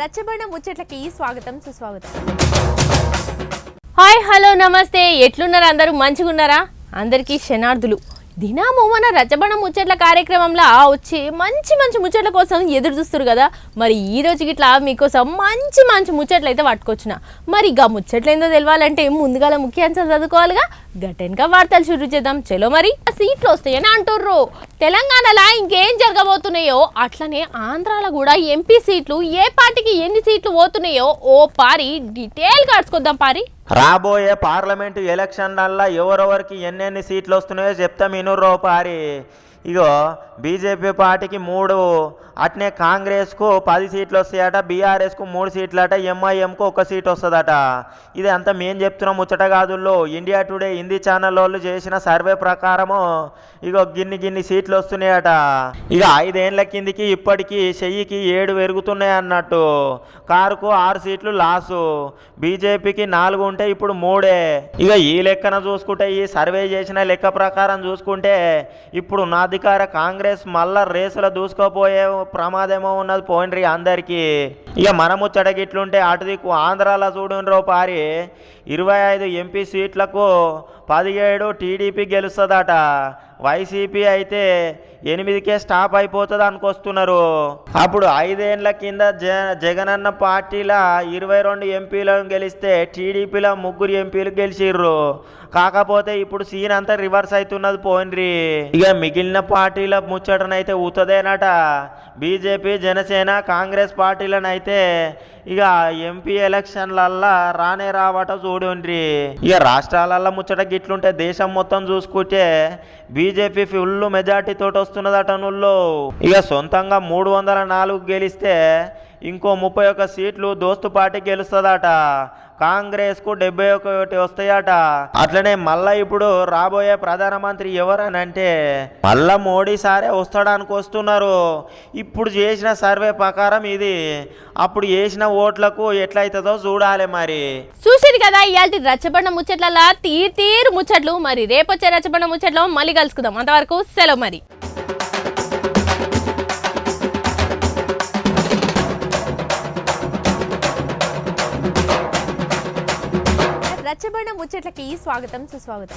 రచ్చబండ ముచ్చట్లకి స్వాగతం సుస్వాగతం. Hi hello నమస్తే, ఎట్లున్నారు అందరూ? మంచిగా ఉన్నారా? అందరికీ శనార్థులు. దినాము మన రచ్చబండ ముచ్చట్ల కార్యక్రమంలో వచ్చి మంచి మంచి ముచ్చట్ల కోసం ఎదురు చూస్తారు కదా. మరి ఈ రోజు ఇట్లా మీకోసం మంచి మంచి ముచ్చట్లు అయితే పట్టుకొచ్చిన. మరి ఇక ముచ్చట్లు ఏందో తెలవాలంటే ముందుగా ముఖ్యాంశాలు చదువుకోవాలిగా. గట్టెనక వార్తలు షురూ చేద్దాం. చలో మరి. సీట్లు వస్తాయని అంటుర్రు. తెలంగాణలో ఇంకేం జరగబోతున్నాయో అట్లనే ఆంధ్రాలో కూడా ఎంపీ సీట్లు ఏ పార్టీకి ఎన్ని సీట్లు పోతున్నాయో ఓ పారి డీటెయిల్ కాడ్చుకొద్దాం పారి. రాబోయే పార్లమెంటు ఎలక్షన్లల్లో ఎవరెవరికి ఎన్నెన్ని సీట్లు వస్తున్నాయో చెప్తాం ఇనుర్రో పారి. ఇగో బీజేపీ పార్టీకి 3, అట్నే కాంగ్రెస్కు 10 సీట్లు వస్తాయట, బీఆర్ఎస్కు 3 సీట్లట, ఎంఐఎంకు 1 సీట్ వస్తుందట. ఇది అంతా మేము చెప్తున్నాం ముచ్చట కాదుల్లో. ఇండియా టుడే హిందీ ఛానల్ వాళ్ళు చేసిన సర్వే ప్రకారము ఇగో గిన్ని సీట్లు వస్తున్నాయట. ఇక 5 ఏళ్ళ కిందికి ఇప్పటికీ 1000కి 7 పెరుగుతున్నాయి అన్నట్టు. కారుకు 6 సీట్లు లాసు, బీజేపీకి 4 ఉంటే ఇప్పుడు 3. ఇక ఈ లెక్కన చూసుకుంటే, ఈ సర్వే చేసిన లెక్క ప్రకారం చూసుకుంటే ఇప్పుడు నా అధికార కాంగ్రెస్ మళ్ళా రేసులో దూసుకోపోయే ప్రమాదమో ఉన్నది పోయినరి అందరికీ. ఇక మనము చెడగిట్లుంటే అటు దిక్కు ఆంధ్రాలో చూడండ్రో పారి 25 ఎంపీ సీట్లకు 17 టీడీపీ గెలుస్తుందట. వైసీపీ అయితే 8కే స్టాప్ అయిపోతుంది అనుకొస్తున్నారు. అప్పుడు 5 ఏళ్ళ కింద జగనన్న పార్టీల 22 ఎంపీలను గెలిస్తే టీడీపీలో 3 ఎంపీలు గెలిచిర్రు. కాకపోతే ఇప్పుడు సీన్ అంతా రివర్స్ అవుతున్నది పోయినరి. ఇక మిగిలిన పార్టీల ముచ్చటనైతే ఊతదేనట. బీజేపీ, జనసేన, కాంగ్రెస్ పార్టీలనైతే ఇక ఎంపీ ఎలక్షన్లల్లా రావట చూడండి. ఇక రాష్ట్రాలల్లో ముచ్చట గిట్లుంటే దేశం మొత్తం చూసుకుంటే బీజేపీ ఫుల్ మెజార్టీ తోటి వస్తున్నదట నుల్లో. ఇక సొంతంగా 304 గెలిస్తే ఇంకో 31 సీట్లు దోస్తు పార్టీ గెలుస్తుందట. కాంగ్రెస్కు 71 వస్తాయట. అట్లనే మళ్ళా ఇప్పుడు రాబోయే ప్రధానమంత్రి ఎవరనంటే మళ్ళా మోడీ సారే వస్తాడానికి వస్తున్నారు. ఇప్పుడు చేసిన సర్వే ప్రకారం ఇది. అప్పుడు చేసిన ఓట్లకు ఎట్లయితుందో చూడాలి. మరి చూసిరు కదా ఇయాల్టి రచ్చబండ ముచ్చట్ల తీరు ముచ్చట్లు. మరి రేపొచ్చే రచ్చబండ ముచ్చట్లో మళ్ళీ కలుసుకుందాం. అంతవరకు సెలవు మరి. రచ్చబండ ముచ్చట్లకి స్వాగతం సుస్వాగతం.